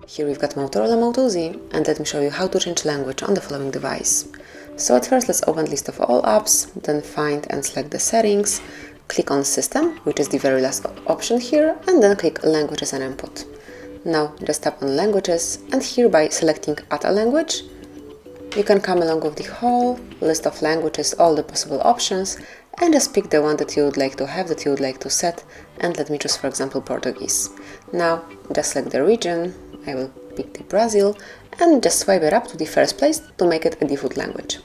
Here we've got Motorola Moto Z, and let me show you how to change language on the following device. So at first let's open list of all apps, then find and select the settings, click on System, which is the very last option here, and then click Languages and Input. Now just tap on Languages, and here by selecting Add a Language, you can come along with the whole list of languages, all the possible options, and just pick the one that you would like to have, that you would like to set, and let me choose for example Portuguese. Now just select the region, I will pick the Brazil, and just swipe it up to the first place to make it a default language.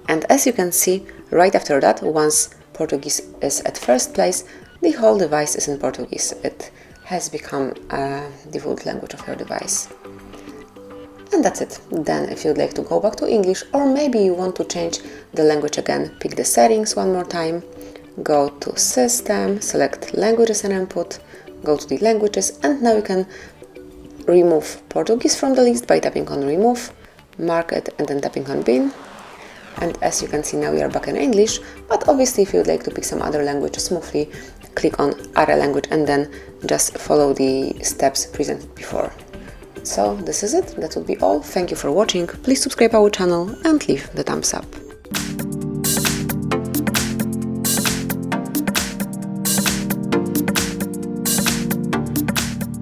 And as you can see, right after that, once Portuguese is at first place, the whole device is in Portuguese. It has become a default language of your device. And that's it. Then if you'd like to go back to English, or maybe you want to change the language again, pick the settings one more time, go to System, select Languages and Input, go to the Languages, and now you can remove Portuguese from the list by tapping on Remove, mark it, and then tapping on Bin. And as you can see, now we are back in English, but obviously if you would like to pick some other language smoothly, click on Add a Language and then just follow the steps presented before. So this is it, that would be all. Thank you for watching, please subscribe our channel and leave the thumbs up.